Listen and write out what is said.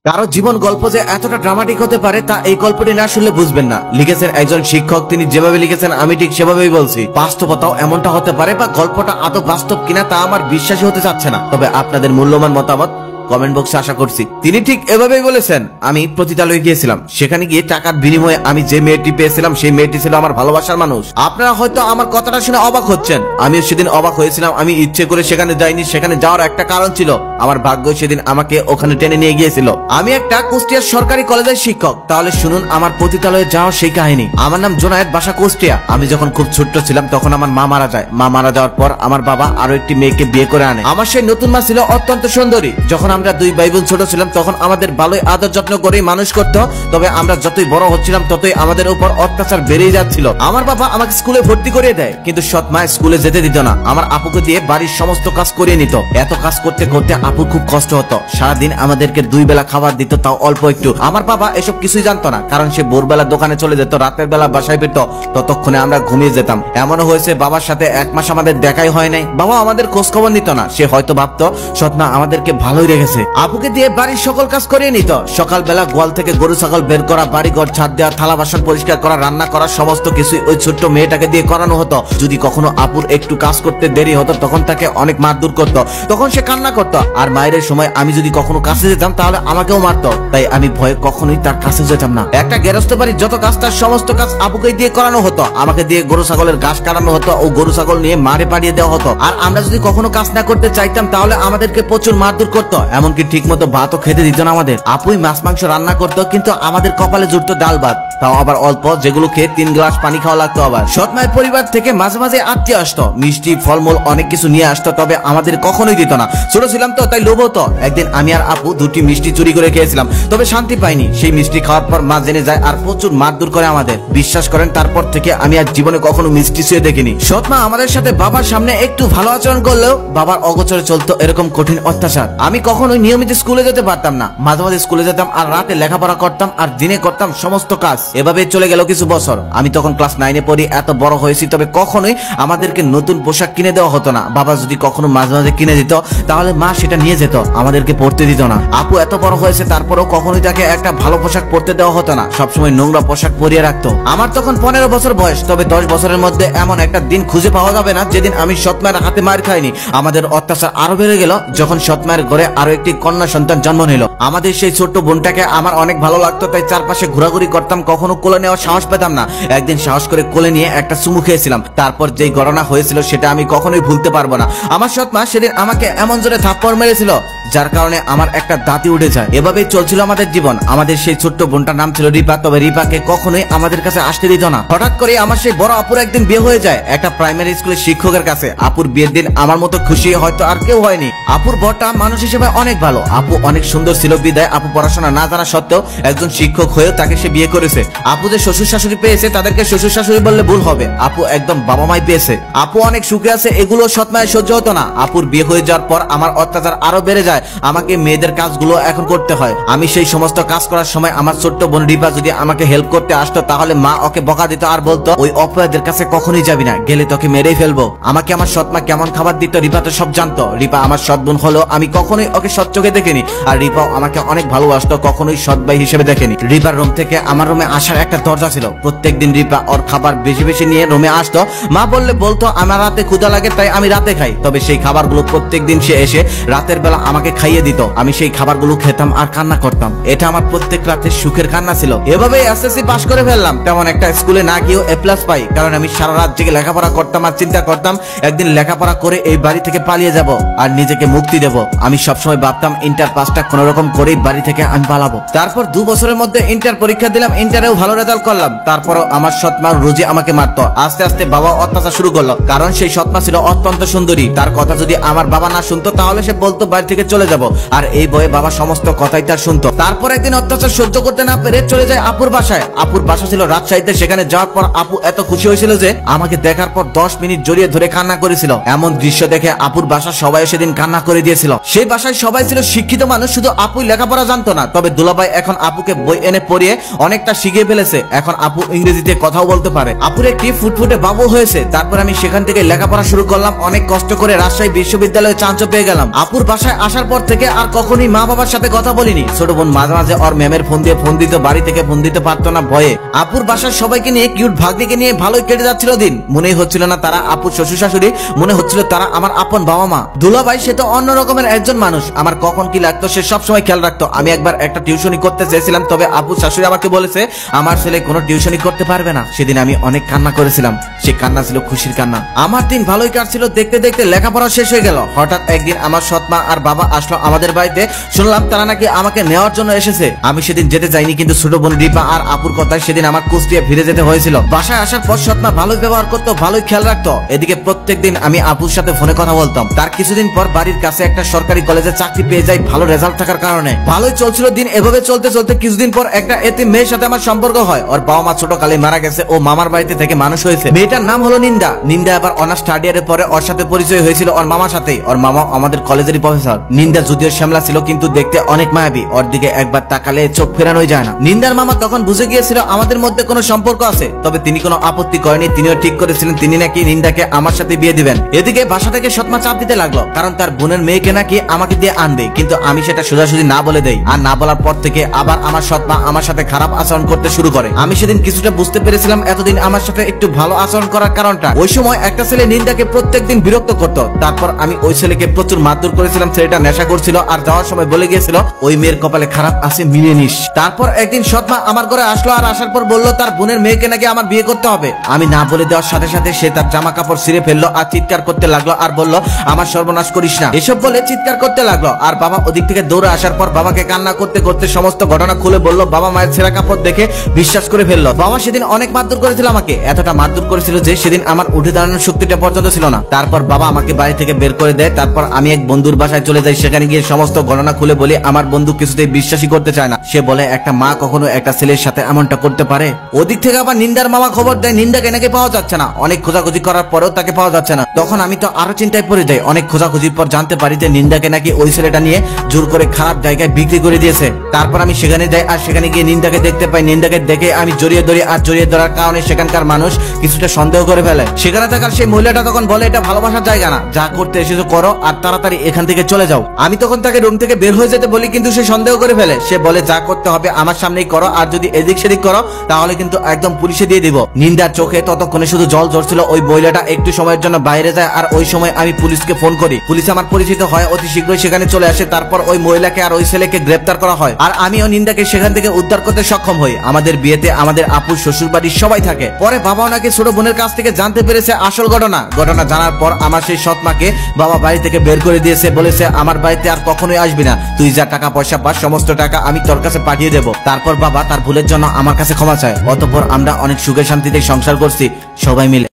কারো জীবন গল্প যে এতটা ড্রামাটিক হতে পারে তা এই গল্পটি না শুনলে বুঝবেন না। লিখেছেন একজন শিক্ষক, তিনি যেভাবে লিখেছেন আমি ঠিক সেভাবেই বলছি। বাস্তবতাও এমনটা হতে পারে বা গল্পটা আদৌ বাস্তব কিনা তা আমার বিশ্বাসই হতে চাচ্ছে না, তবে আপনাদের মূল্যবান মতামত কমেন্ট বক্সে আশা করছি। তিনি ঠিক এভাবেই বলেছেন। আমি পতিতালয়ে গিয়েছিলাম, সেখানে গিয়ে টাকার বিনিময়ে আমি যে মেয়েটি পেয়েছিলাম সেই মেয়েটি ছিল আমার ভালোবাসার মানুষ। আপনারা হয়তো আমার কথাটা শুনে অবাক হচ্ছেন, আমিও সেদিন অবাক হয়েছিলাম। আমি ইচ্ছে করে সেখানে যাইনি, সেখানে যাওয়ার একটা কারণ ছিল। আমার ভাগ্য সেদিন আমাকে ওখানে টেনে নিয়ে গিয়েছিল। আমি একটা কুষ্টিয়ার সরকারি কলেজের শিক্ষক। তাহলে শুনুন আমার পতিতালয়ে যাওয়ার সেই কাহিনী। আমার নাম জোনায়েদ, বাসা কুষ্টিয়া। আমি যখন খুব ছোট্ট ছিলাম তখন আমার মা মারা যায়। মা মারা যাওয়ার পর আমার বাবা আরো একটি মেয়েকে বিয়ে করে আনে। আমার সেই নতুন মা ছিল অত্যন্ত সুন্দরী। যখন আমরা দুই ভাই বোন ছোট ছিলাম তখন আমাদের ভালোই আদর যত্ন করে মানুষ করতো। তবে আমরা যতই বড় হচ্ছিলাম ততই আমাদের উপর অত্যাচার বেড়েই যাচ্ছিল। আমার বাবা আমাকে স্কুলে ভর্তি করিয়ে দেয়, কিন্তু সৎ মা স্কুলে যেতে দিত না। আমার আপুকে দিয়ে বাড়ির সমস্ত কাজ করিয়ে নিত। এত কাজ করতে করতে আপুর খুব কষ্ট হতো। সারাদিন আমাদেরকে দুই বেলা খাবার দিত, তাও অল্প একটু। আমার বাবা এসব কিছুই জানতো না, কারণ সে ভোরবেলা দোকানে চলে যেত, রাতের বেলা বাসায় ফিরত। ততক্ষণে আমরা ঘুমিয়ে যেতাম। এমনও হয়েছে বাবার সাথে 1 মাস আমাদের দেখাই হয় নাই। বাবা আমাদের খোঁজ খবর নিত না। সে হয়তো ভাবতো সৎ মা আমাদেরকে ভালোই রেখেছে। আপুকে দিয়ে বাড়ির সকল কাজ করিয়ে নিত। সকালবেলা গোয়াল থেকে গরু ছাগল বের করা, বাড়ি ঘর ছাদ দেওয়া, থালা বাসন পরিষ্কার করা, রান্না করা, সমস্ত কিছুই ওই ছোট্ট মেয়েটাকে দিয়ে করানো হতো। যদি কখনো আপুর একটু কাজ করতে দেরি হতো তখন তাকে অনেক মারধর করতো। তখন সে কান্না করতো। আর মায়ের সময় আমি যদি কখনো কাছে যেতাম তাহলে আমাকেও মারতো। তাই আমি ভয়ে কখনোই তার কাছে যেতাম না। একটা গেরস্ত বাড়ির যত কাজ তার সমস্ত কাজ আপুকে দিয়ে করানো হতো। আমাকে দিয়ে গরু ছাগলের ঘাস কাটানো হতো ও গরু ছাগল নিয়ে মাঠে পাঠিয়ে দেওয়া হতো। আর আমরা যদি কখনো কাজ না করতে চাইতাম তাহলে আমাদেরকে প্রচুর মারধর করতো। এমনকি ঠিক মতো ভাতও খেতে দিত না আমাদের। আপুই মাছ মাংস রান্না করতো, কিন্তু আমাদের কপালে জুটতো ডাল ভাত, তাও আবার অল্প, যেগুলো খেয়ে 3 গ্লাস পানি খাওয়া লাগতো। আবার সৎ মায়ের পরিবার থেকে মাঝে মাঝে আত্মীয় আসতো, মিষ্টি ফলমূল অনেক কিছু নিয়ে আসতো, তবে আমাদের কখনোই দিত না। ছোট ছিলাম তো তাই লোভ হতো। একদিন আমি আর আপু 2টি মিষ্টি চুরি করে খেয়েছিলাম, তবে শান্তি পাইনি। সেই মিষ্টি খাওয়ার পর মা জেনে যায় আর প্রচুর মারধর করে আমাদের। বিশ্বাস করেন তারপর থেকে আমি আর জীবনে কখনো মিষ্টি ছুঁয়ে দেখিনি। সৎ মা আমাদের সাথে বাবার সামনে একটু ভালো আচরণ করলেও বাবার অগোচরে চলতো এরকম কঠিন অত্যাচার। আমি কখনোই নিয়মিত স্কুলে যেতে পারতাম না। মাঝে মাঝে স্কুলে যেতাম আর রাতে লেখাপড়া করতাম আর দিনে করতাম সমস্ত কাজ। এভাবে চলে গেল কিছু বছর। আমি তখন ক্লাস 9-এ পড়ি। এত বড় হয়েছি, তবে কখনোই আমাদেরকে নতুন পোশাক কিনে দেওয়া হতো না। বাবা যদি কখনো মাঝে মাঝে কিনে দিত তাহলে মা সেটা নিয়ে যেত, আমাদেরকে পড়তে দিত না। আপু এত বড় হয়েছে তারপরেও কখনোই তাকে একটা ভালো পোশাক পরতে দেওয়া হতো না। সবসময় নোংরা পোশাক পরিয়ে রাখতো। আমার তখন 15 বছর বয়স, তবে 10 বছরের মধ্যে এমন একটা দিন খুঁজে পাওয়া যাবে না যেদিন আমি সৎ মায়ের হাতে মার খাইনি। আমাদের অত্যাচার আরো বেড়ে গেল যখন সৎ মায়ের ঘরে আরো একটি কন্যা সন্তান জন্ম নিল। আমাদের সেই ছোট্ট বোনটাকে আমার অনেক ভালো লাগতো, তাই চারপাশে ঘোরাঘুরি করতাম। কখনো কোলে নেওয়ার সাহস পেতাম না। একদিন সাহস করে কোলে নিয়ে একটা চুমু খেয়েছিলাম। তারপর যেই ঘটনা হয়েছিল সেটা আমি কখনোই ভুলতে পারবো না। আমার সৎ মা সেদিন আমাকে এমন জোরে থাপ্পড় মেরেছিল যার কারণে আমার একটা দাঁতই উঠে যায়। এভাবেই চলছিল আমাদের জীবন। আমাদের সেই ছোট্ট বোনটার নাম ছিল রিপা, তবে রিপাকে কখনোই আমাদের কাছে আসতে দিত না। হঠাৎ করে আমার সেই বড় আপুর একদিন বিয়ে হয়ে যায় একটা প্রাইমারি স্কুলের শিক্ষকের কাছে। আপুর বিয়ের দিন আমার মতো খুশি হয়তো আর কেউ হয়নি। আপুর বরটা মানুষ হিসেবে অনেক ভালো। আপু অনেক সুন্দর ছিল বিদায় আপু পড়াশোনা না জানা সত্ত্বেও একজন শিক্ষক হয়েও তাকে সে বিয়ে করেছে। আপু যে শ্বশুর শাশুড়ি পেয়েছে তাদেরকে শ্বশুর শাশুড়ি বললে ভুল হবে। আপু একদম বাবা মাই পেয়েছে। আপু অনেক সুখে আছে, এগুলো সৎ মায়ের সহ্য হতো না। আপুর বিয়ে হয়ে যাওয়ার পর আমার অত্যাচার আরো বেড়ে যায়। আমাকে মেয়েদের কাজগুলো এখন করতে হয়। আমি সেই সমস্ত কাজ করার সময় আমার ছোট্ট বোন রিপা যদি আমাকে হেল্প করতে আসতো তাহলে মা ওকে বকা দিত আর বলতো ওই অপরাধের কাছে কখনোই যাবি না, গেলে তোকে মেরেই ফেলবো। আমাকে আমার সৎ মা কেমন খাবার দিত রিপা তো সব জানতো। রিপা আমার সৎ বোন হলেও আমি কখনোই ওকে সৎ চোখে দেখিনি। আর রিপাও আমাকে অনেক ভালোবাসতো, কখনোই সৎ ভাই হিসেবে দেখেনি। রিপার রুম থেকে আমার রুমে আসার একটা দরজা ছিল। প্রত্যেকদিন রিপা ওর খাবার বেশি বেশি নিয়ে রুমে আসতো। মা বললে বলতো আমার রাতে ক্ষুধা লাগে তাই আমি রাতে খাই, তবে সেই খাবারগুলো প্রত্যেকদিন সে এসে রাতের বেলা আমাকে খাইয়ে দিত। আমি সেই খাবারগুলো খেতাম আর কান্না করতাম। এটা আমার প্রত্যেক রাতে সুখের কান্না ছিল। এভাবেই এসএসসি পাশ করে ফেললাম। তেমন একটা স্কুলে না গিয়েও A+ পাই, কারণ আমি সারা রাত জেগে লেখাপড়া করতাম আর চিন্তা করতাম একদিন লেখাপড়া করে এই বাড়ি থেকে পালিয়ে যাব আর নিজেকে মুক্তি দেব। আমি সবসময় ভাবতাম ইন্টার পাসটা কোন রকম করেই বাড়ি থেকে আমি পালাবো। তারপর 2 বছরের মধ্যে ইন্টার পরীক্ষা দিলাম, ইন্টারেও ভালো রেজাল্ট করলাম। তারপরও আমার সৎ মা রোজই আমাকে মারতো। আস্তে আস্তে বাবা অত্যাচার শুরু করলো, কারণ সেই সৎ মা ছিল অত্যন্ত সুন্দরী। তার কথা যদি আমার বাবা না শুনতো তাহলে সে বলতো বাড়ি থেকে চলে যাব, আর এই বয়ে বাবা সমস্ত কথাই তার শুনতো। তারপর একদিন অত্যাচার সহ্য করতে না পেরে চলে যায় আপুর বাসায়। আপুর বাসা ছিল রাজশাহীতে। সেখানে যাওয়ার পর আপু এত খুশি হয়েছিল যে আমাকে দেখার পর 10 মিনিট জড়িয়ে ধরে কান্না করেছিল। এমন দৃশ্য দেখে আপুর বাসা সবাই সেদিন কান্না করে দিয়েছিল। সেই বাসায় সবাই ছিল শিক্ষিত মানুষ, শুধু আপুই লেখাপড়া জানতো না। তবে দুলাভাই এখন আপুকে বই এনে পড়িয়ে অনেকটা শিখিয়ে ফেলেছে। এখন আপু ইংরেজিতে কথাও বলতে পারে। আপুর একটি ফুটফুটে বাবু হয়েছে। তারপর আমি সেখান থেকে লেখাপড়া শুরু করলাম। অনেক কষ্ট করে রাজশাহী বিশ্ববিদ্যালয়ে চান্স পেয়ে গেলাম। আপুর বাসায় আসার পর থেকে আর কখনোই মা বাবার সাথে কথা বলিনি। ছোট বোন মাঝে মাঝে ওর ম্যামের ফোন দিয়ে ফোন দিত, বাড়ি থেকে ফোন দিতে পারতো না ভয়ে। আপুর বাসার সবাইকে নিয়ে কিউট ভাগ্নিকে নিয়ে ভালোই কেটে যাচ্ছিল দিন। মনেই হচ্ছিল না তারা আপুর শ্বশুর শাশুড়ি, মনে হচ্ছিল তারা আমার আপন বাবা মা। দুলাভাই সে তো অন্য রকমের একজন মানুষ। আমার কখন কি লাগতো সে সবসময় খেয়াল রাখতো। আমি একবার একটা টিউশনি করতে চেয়েছিলাম, তবে আপুর শাশুড়ি আমাকে বলেছে আমার ছেলে কোনো টিউশনি করতে পারবে না। সেদিন আমি অনেক কান্না করেছিলাম। সে কান্না ছিল খুশির কান্না। আমার দিন ভালোই কাটছিল। দেখতে দেখতে লেখাপড়া শেষ হয়ে গেল। হঠাৎ একদিন আমার সৎমা আর বাবা আসলো আমাদের বাড়িতে। শুনলাম তারা নাকি আমাকে নেওয়ার জন্য এসেছে। আমি সেদিন যেতে চাইনি, কিন্তু ছোট বোন রিপা আর আপুর কথায় সেদিন আমার কুষ্টিয়া ফিরে যেতে হয়েছিল। বাসায় আসার পর সৎমা ভালোই ব্যবহার করতো, ভালোই খেয়াল রাখতো। এদিকে প্রত্যেকদিন আমি আপুর সাথে ফোনে কথা বলতাম। তার কিছুদিন পর বাড়ির কাছে একটা সরকারি কলেজে চাকরি পেয়ে যাই ভালো রেজাল্ট থাকার কারণে। ভালোই চলছিল দিন। এভাবে চলতে চলতে কিছুদিন পর একটা এতিম মেয়ের সাথে আমার সম্পর্ক হয়। ওর বাবা মা ছোট কালে মারা গেছে। ও মামার বাড়িতে থেকে মানুষ হয়েছে। মেয়েটার নাম হলো নিন্দা। নিন্দা আবার অনার্স থার্ড ইয়ারের পরে ওর সাথে পরিচয় হয়েছিল ওর মামার সাথে। ওর মামা আমাদের কলেজেরই প্রফেসর। নিন্দা যদিও শ্যামলা ছিল, কিন্তু দেখতে অনেক মায়াবী। ওর দিকে একবার তাকালে চোখ ফেরানোই যায় না। নিন্দার মামা তখন বুঝে গিয়েছিল আমাদের মধ্যে কোনো সম্পর্ক আছে, তবে তিনি কোনো আপত্তি করেনি। তিনিও ঠিক করেছিলেন তিনি নাকি নিন্দাকে আমার সাথে বিয়ে দিবেন। এদিকে বাসা থেকে সৎমা চাপ দিতে লাগলো, কারণ তার বোনের মেয়েকে নাকি আমাকে দিয়ে আনবে। কিন্তু আমি সেটা সোজাসুজি না বলে দেই। আর না বলার পর থেকে আবার আমার সৎমা আমার সাথে খারাপ আচরণ করতে শুরু করে। আমি সেদিন কিছুটা বুঝতে পেরেছিলাম এতদিন আমার সাথে একটু ভালো আচরণ করার কারণটা। ওই সময় একটা ছেলে নিন্দাকে প্রত্যেকদিন বিরক্ত করত। তারপর আমি ওই ছেলেকে প্রচুর মারধর করেছিলাম। ছেলেটা নেশা করছিল আর যাওয়ার সময় বলে গিয়েছিল ওই মেয়ের কপালে খারাপ আছে, মিলিয়ে নিস। তারপর একদিন সৎমা আমার ঘরে আসলো আর আসার পর বললো তার বোনের মেয়েকে নাকি আমার বিয়ে করতে হবে। আমি না বলে দেওয়ার সাথে সাথে সে তার জামা কাপড় ছিঁড়ে ফেললো আর চিৎকার করতে লাগলো আর বললো আমার সর্বনাশ করিস না, এসব বলে চিৎকার করতে লাগলো। আর বাবা ওদিক থেকে দৌড়ে আসার পর বাবাকে কান্না করতে করতে সমস্ত ঘটনা খুলে বললো। বাবা মায়ের ছেঁড়া কাপড় দেখে বিশ্বাস করে ফেললো। বাবা সেদিন অনেক মারধর করেছিল আমাকে। এতটা মারধর করেছিল যে সেদিন আমার উঠে দাঁড়ানোর শক্তিটা পর্যন্ত ছিল না। তারপর বাবা আমাকে বাড়ি থেকে বের করে দেয়। তারপর আমি এক বন্ধুর বাসায় চলে যাই। সেখানে গিয়ে সমস্ত ঘটনা খুলে বলি। আমার বন্ধু কিছুতেই বিশ্বাসই করতে চায় না। সে বলে একটা মা কখনো একটা ছেলের সাথে এমনটা করতে পারে। ওদিক থেকে আবার নিন্দার মামা খবর দেয় নিন্দাকে নাকি পাওয়া যাচ্ছে না। অনেক খোঁজাখুঁজি করার পরেও তাকে পাওয়া যাচ্ছে না। তখন আমি তো আরো চিন্তায় পড়ে যাই। অনেক খোঁজাখুঁজির পর জানতে পারি যে নিন্দাকে নাকি ওই ছেলেটা নিয়ে জোর করে খারাপ জায়গায় বিক্রি করে দিয়েছে। তারপর আমি সেখানে যাই আর সেখানে গিয়ে নিন্দাকে দেখতে পাই। নিন্দাকে দেখে আমি জড়িয়ে ধরি আর জড়িয়ে ধরার কারণে সেখানকার মানুষ কিছুটা সন্দেহ করে ফেলে। সেখানে থাকার সেই মহিলাটা তখন বলে এটা ভালোবাসার জায়গা না, যা করতে এসেছো করো আর তাড়াতাড়ি এখান থেকে চলে যাও। আমি তখন তাকে রুম থেকে বের হয়ে যেতে বলি, কিন্তু সে সন্দেহ করে ফেলে। সে বলে যা করতে হবে আমার সামনেই করো, আর যদি এদিক সেদিক করো তাহলে কিন্তু একদম পুলিশে দিয়ে দিব। নিন্দার চোখে ততক্ষণে শুধু জল ঝরছিল। ওই মহিলাটা একটু সময়ের জন্য বাইরে যায় আর ওই সময় আমি পুলিশকে ফোন করি। পুলিশ আমার পরিচিত হয়, অতি শীঘ্রই সেখানে চলে আসে। তারপর ওই মহিলাকে আর ওই ছেলেকে গ্রেপ্তার করা হয় আর আমিও নিন্দাকে সেখান থেকে উদ্ধার করতে সক্ষম হই। আমাদের বিয়েতে আমাদের আপুর শ্বশুর বাড়ির সবাই থাকে। পরে বাবাও নাকি ছোট বোনের কাছ থেকে জানতে পেরেছে আসল ঘটনা জানার পর আমার সেই সৎমাকে বাবা বাড়ি থেকে বের করে দিয়েছে। বলেছে আমার বাড়িতে আর কখনোই আসবি না, তুই যা টাকা পয়সা পাস সমস্ত টাকা আমি তোর কাছে পাঠিয়ে দেবো। তারপর বাবা তার ভুলের জন্য আমার কাছে ক্ষমা চায়। অতঃপর আমরা অনেক সুখে শান্তিতে সংসার করছি সবাই মিলে।